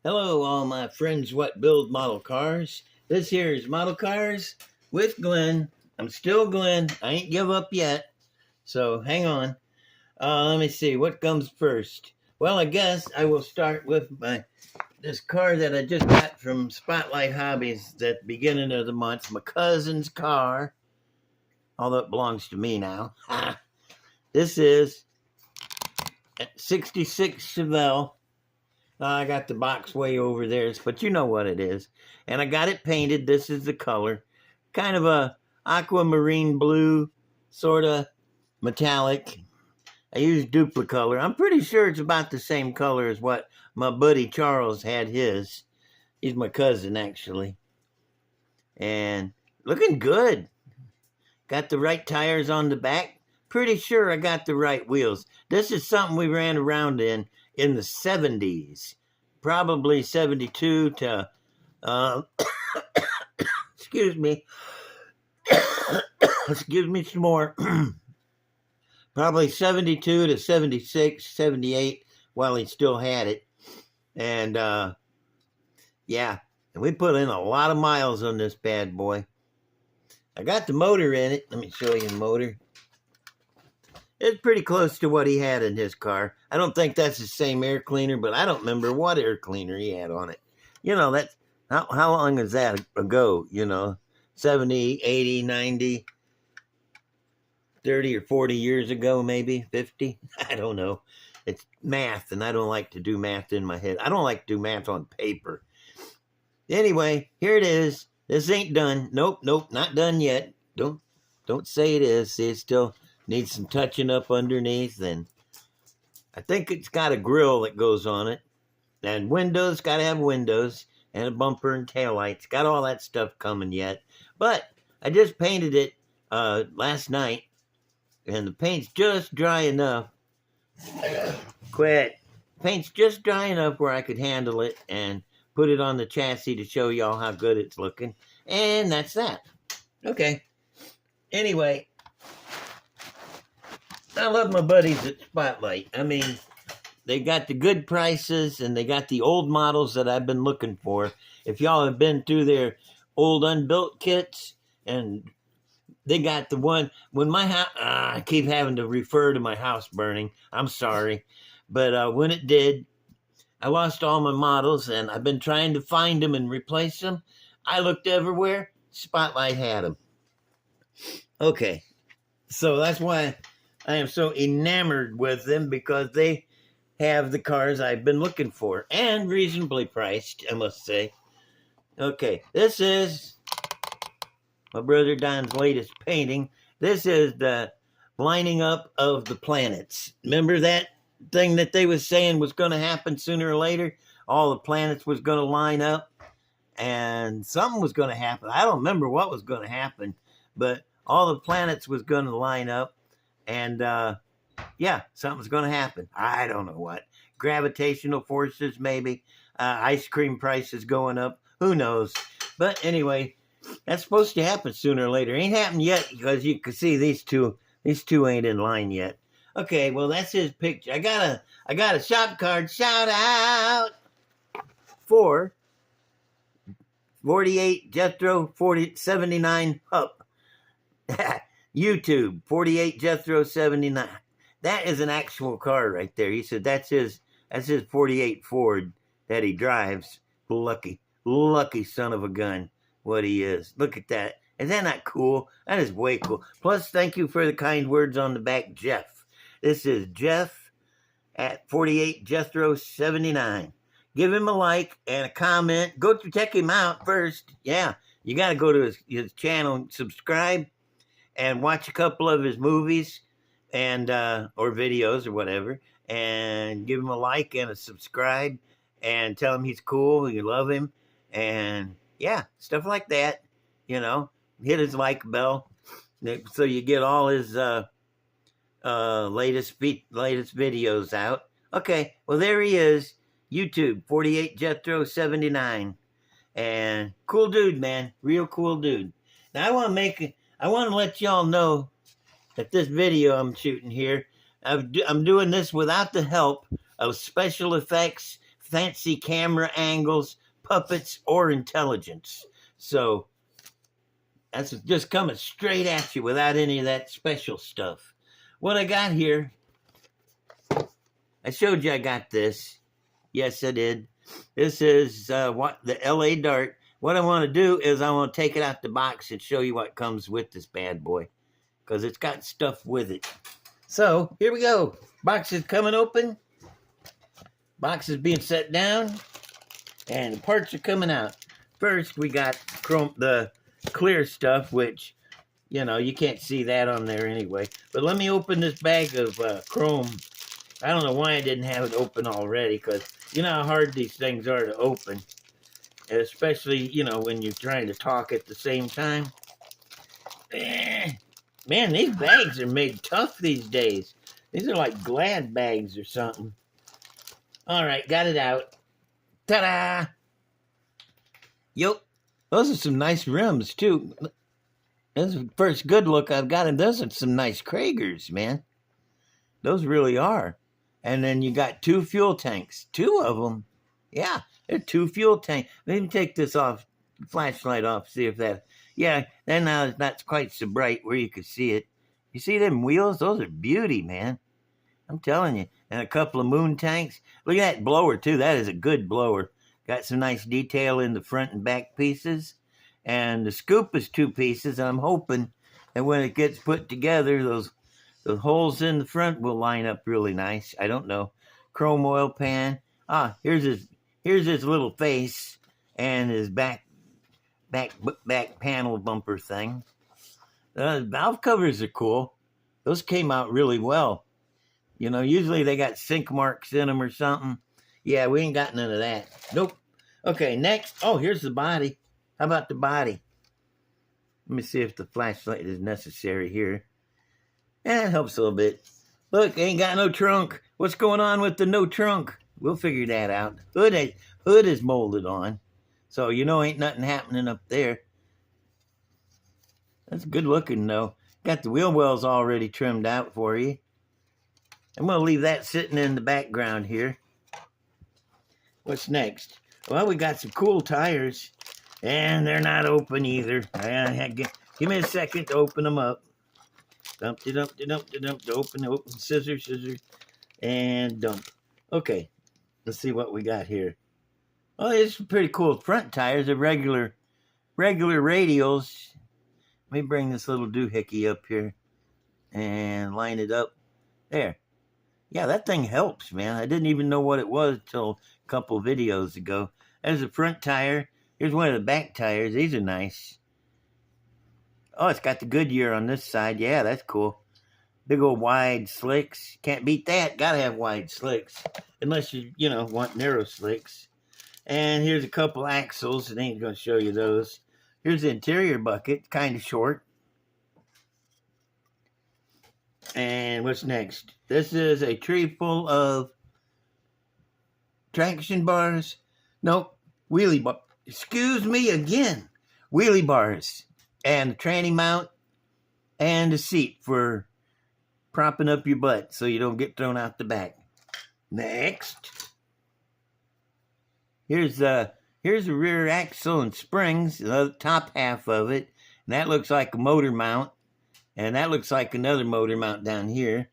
Hello, all my friends what build model cars. This here is Model Cars with Glenn. I'm still Glenn. I ain't give up yet. So hang on. Let me see what comes first. Well, I guess I will start with this car that I just got from Spotlight Hobbies at the beginning of the month. My cousin's car, although it belongs to me now. This is a 66 Chevelle. I got the box way over there, but you know what it is. And I got it painted. This is the color. Kind of a aquamarine blue, sort of metallic. I used duplicolor. I'm pretty sure it's about the same color as what my buddy Charles had his. He's my cousin, actually. And looking good. Got the right tires on the back. Pretty sure I got the right wheels. This is something we ran around in the 70s, probably 72 to, excuse me, excuse me some more, probably 72 to 76, 78 while he still had it. And, yeah, and we put in a lot of miles on this bad boy. I got the motor in it. Let me show you the motor. It's pretty close to what he had in his car. I don't think that's the same air cleaner, but I don't remember what air cleaner he had on it. You know, that's how long is that ago? You know, 70, 80, 90, 30 or 40 years ago, maybe 50. I don't know. It's math, and I don't like to do math in my head. I don't like to do math on paper. Anyway, here it is. This ain't done. Nope, not done yet. Don't say it is. See, it still needs some touching up underneath, and I think it's got a grill that goes on it, and windows, got to have windows, and a bumper and taillights. Got all that stuff coming yet, but I just painted it last night, and the paint's just dry enough. Paint's just dry enough where I could handle it and put it on the chassis to show y'all how good it's looking, and that's that. Okay. Anyway, I love my buddies at Spotlight. I mean, they got the good prices and they got the old models that I've been looking for. If y'all have been through their old unbuilt kits, and they got the one when my house, I keep having to refer to my house burning. I'm sorry. But when it did, I lost all my models and I've been trying to find them and replace them. I looked everywhere. Spotlight had them. Okay. So that's why I am so enamored with them, because they have the cars I've been looking for, and reasonably priced, I must say. Okay, this is my brother Don's latest painting. This is the lining up of the planets. Remember that thing that they was saying was going to happen sooner or later? All the planets was going to line up, and something was going to happen. I don't remember what was going to happen, but all the planets was going to line up. And, yeah, something's going to happen. I don't know what. Gravitational forces, maybe. Ice cream prices going up. Who knows? But anyway, that's supposed to happen sooner or later. Ain't happened yet, because you can see these two ain't in line yet. Okay, well, that's his picture. I got a shop card shout out for 48 Jethro 79 Hup. YouTube 48 Jethro 79. That is an actual car right there. He said that's his 48 Ford that he drives. Lucky son of a gun, what he is. Look at that. Is that not cool? That is way cool. Plus, thank you for the kind words on the back, Jeff. This is Jeff at 48 Jethro 79. Give him a like and a comment. Go to check him out first. Yeah, you got to go to his channel and subscribe and watch a couple of his movies and or videos or whatever, and give him a like and a subscribe, and tell him he's cool, you love him, and yeah, stuff like that. You know, hit his like bell so you get all his latest videos out. Okay, well, there he is, YouTube 48 Jethro 79, and cool dude, man, real cool dude. Now I want to let y'all know that this video I'm shooting here, I'm doing this without the help of special effects, fancy camera angles, puppets, or intelligence. So that's just coming straight at you without any of that special stuff. What I got here, I showed you I got this. Yes, I did. This is what the LA Dart. What I want to do is I want to take it out the box and show you what comes with this bad boy, because it's got stuff with it. So here we go. Box is coming open. Box is being set down, and the parts are coming out. First, we got the clear stuff, which, you know, you can't see that on there anyway. But let me open this bag of chrome. I don't know why I didn't have it open already, because you know how hard these things are to open, especially, you know, when you're trying to talk at the same time. Man, these bags are made tough these days. These are like Glad bags or something. All right, got it out. Ta-da! Yup. Those are some nice rims, too. This is the first good look I've got, and those are some nice Kragers, man. Those really are. And then you got 2 fuel tanks. 2 of them. Yeah, they're 2 fuel tanks. Let me take this off, flashlight off, see if that... Yeah, then now it's not quite so bright where you can see it. You see them wheels? Those are beauty, man. I'm telling you. And a couple of moon tanks. Look at that blower, too. That is a good blower. Got some nice detail in the front and back pieces. And the scoop is 2 pieces. And I'm hoping that when it gets put together, those holes in the front will line up really nice. I don't know. Chrome oil pan. Ah, here's his little face and his back panel bumper thing. Valve covers are cool. Those came out really well. You know, usually they got sink marks in them or something. Yeah, we ain't got none of that. Nope. Okay, next. Oh, here's the body. How about the body? Let me see if the flashlight is necessary here. It helps a little bit. Look, ain't got no trunk. What's going on with the no trunk? We'll figure that out. Hood is molded on. So, you know, ain't nothing happening up there. That's good looking, though. Got the wheel wells already trimmed out for you. I'm going to leave that sitting in the background here. What's next? Well, we got some cool tires. And they're not open either. Give me a second to open them up. Dump. Open. Scissors. And dump. Okay. Let's see what we got here. Oh, it's pretty cool front tires. They're regular radials. Let me bring this little doohickey up here and line it up. There. Yeah, that thing helps, man. I didn't even know what it was till a couple videos ago. There's a front tire. Here's one of the back tires. These are nice. Oh, it's got the Goodyear on this side. Yeah, that's cool. Big old wide slicks. Can't beat that. Gotta have wide slicks. Unless you want narrow slicks. And here's a couple axles. It ain't going to show you those. Here's the interior bucket. Kind of short. And what's next? This is a tree full of traction bars. Nope. Wheelie bar. Excuse me again. Wheelie bars. And a tranny mount. And a seat for propping up your butt so you don't get thrown out the back. Next. Here's a rear axle and springs, the top half of it. And that looks like a motor mount. And that looks like another motor mount down here.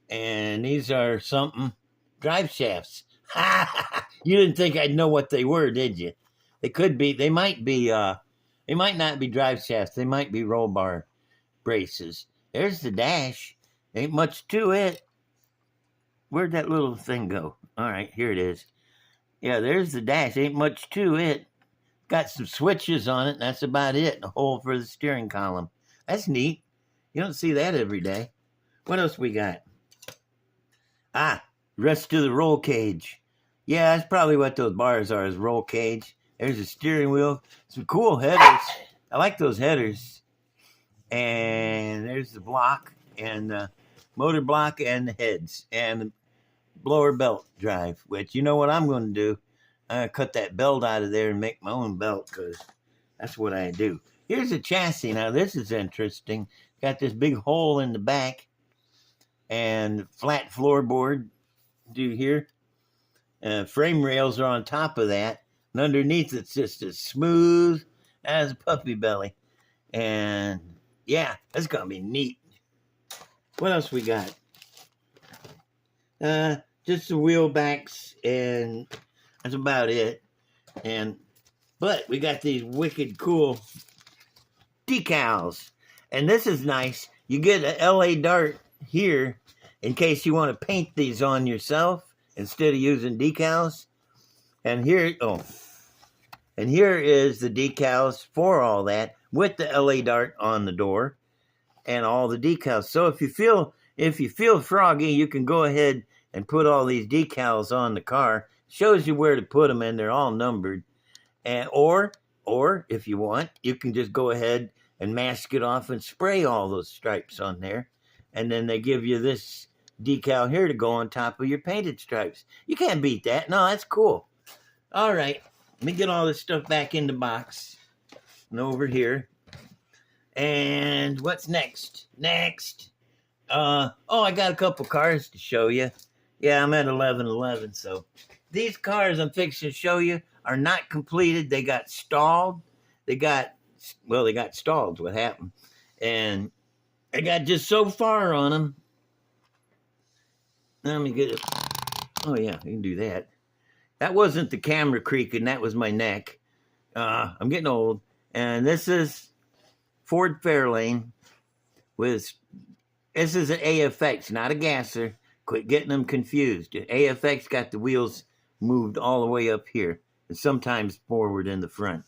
And these are something. Drive shafts. You didn't think I'd know what they were, did you? They might not be drive shafts. They might be roll bar braces. There's the dash. Ain't much to it. Where'd that little thing go? All right, here it is. Yeah, there's the dash. Ain't much to it. Got some switches on it, and that's about it. And a hole for the steering column. That's neat. You don't see that every day. What else we got? Rest of the roll cage. Yeah, that's probably what those bars are, is roll cage. There's a steering wheel. Some cool headers. I like those headers. And there's the block, and the motor block, and the heads, and the blower belt drive, which you know what I'm going to do. I'm going to cut that belt out of there and make my own belt, because that's what I do. Here's a chassis. Now, this is interesting. Got this big hole in the back and flat floorboard. Do here. Frame rails are on top of that. And underneath it's just as smooth as a puppy belly. And yeah, that's going to be neat. What else we got? Just the wheel backs, and that's about it. But we got these wicked cool decals. And this is nice. You get an LA Dart here in case you want to paint these on yourself instead of using decals. And here is the decals for all that with the LA Dart on the door and all the decals. So if you feel froggy, you can go ahead and put all these decals on the car. Shows you where to put them, and they're all numbered. And or if you want, you can just go ahead and mask it off and spray all those stripes on there. And then they give you this decal here to go on top of your painted stripes. You can't beat that. No, that's cool. All right, let me get all this stuff back in the box and over here. And what's next? I got a couple cars to show you. Yeah, I'm at 11:11, so these cars I'm fixing to show you are not completed. They got stalled. They got stalled. What happened? And I got just so far on them. Let me get it. Oh yeah, you can do that. That wasn't the camera creaking. That was my neck. I'm getting old. And this is Ford Fairlane this is an AFX, not a gasser. Quit getting them confused. The AFX got the wheels moved all the way up here and sometimes forward in the front.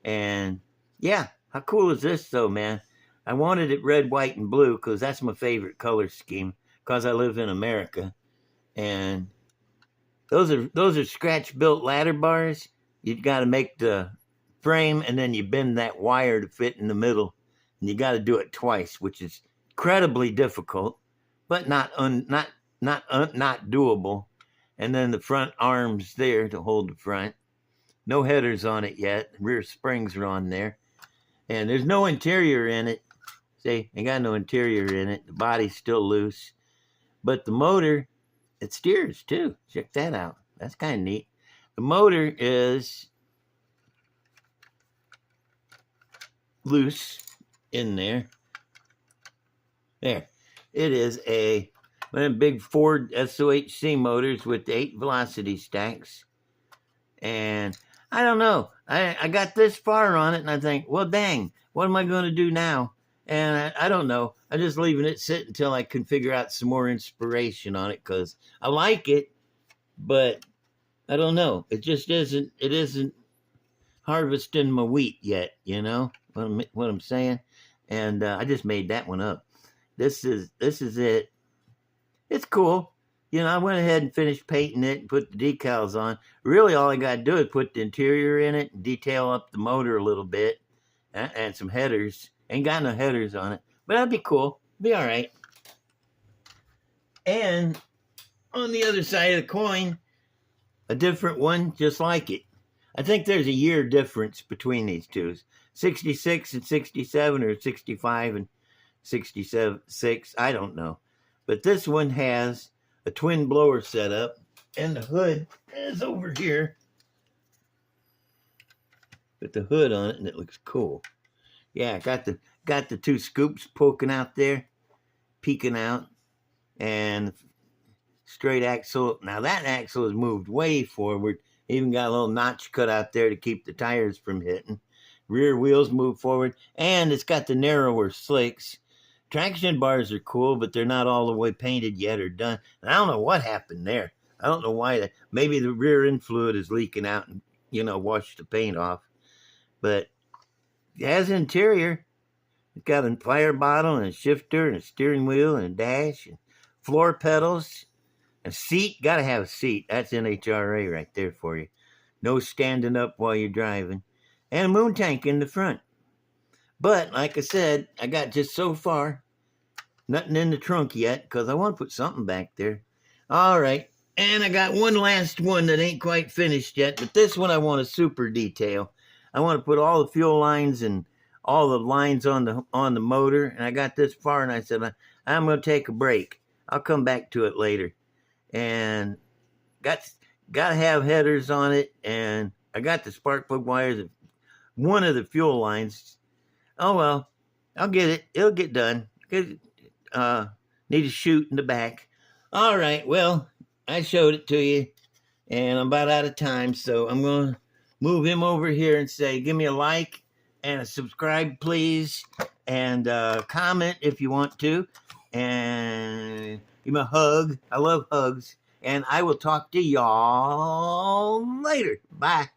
And yeah, how cool is this though, man? I wanted it red, white, and blue because that's my favorite color scheme because I live in America. And those are scratch-built ladder bars. You got to make the frame, and then you bend that wire to fit in the middle. And you got to do it twice, which is incredibly difficult, but not doable. And then the front arms there to hold the front. No headers on it yet. Rear springs are on there. And there's no interior in it. See, ain't got no interior in it. The body's still loose. But the motor, it steers too. Check that out. That's kind of neat. The motor is loose in there. There. It is one of the big Ford SOHC motors with 8 velocity stacks. And I don't know. I got this far on it, and I think, well, dang, what am I going to do now? And I don't know. I'm just leaving it sit until I can figure out some more inspiration on it because I like it, but I don't know. It just isn't. It isn't harvesting my wheat yet. You know what I'm saying? And I just made that one up. This is it. It's cool. You know, I went ahead and finished painting it and put the decals on. Really, all I got to do is put the interior in it and detail up the motor a little bit and some headers. Ain't got no headers on it, but that'd be cool. Be all right. And on the other side of the coin, a different one just like it. I think there's a year difference between these two. 66 and 67 or 65 and 66. I don't know. But this one has a twin blower setup, and the hood is over here with the hood on it, and it looks cool. Yeah, got the 2 scoops poking out there, peeking out, and straight axle. Now that axle is moved way forward. Even got a little notch cut out there to keep the tires from hitting. Rear wheels move forward, and it's got the narrower slicks. Traction bars are cool, but they're not all the way painted yet or done. And I don't know what happened there. I don't know why. Maybe the rear end fluid is leaking out and, wash the paint off. But it has an interior. It's got a fire bottle and a shifter and a steering wheel and a dash and floor pedals. A seat. Got to have a seat. That's NHRA right there for you. No standing up while you're driving. And a moon tank in the front. But, like I said, I got just so far. Nothing in the trunk yet, because I want to put something back there. All right. And I got one last one that ain't quite finished yet, but this one I want a super detail. I want to put all the fuel lines and all the lines on the motor, and I got this far, and I said, I'm going to take a break. I'll come back to it later. And got Gotta have headers on it, and I got the spark plug wires of one of the fuel lines. Oh well, I'll get it. It'll get done. Uh, Need a chute in the back. All right, well, I showed it to you, and I'm about out of time, so I'm going to move him over here and say, give me a like and a subscribe, please, and comment if you want to, and give me a hug. I love hugs, and I will talk to y'all later. Bye.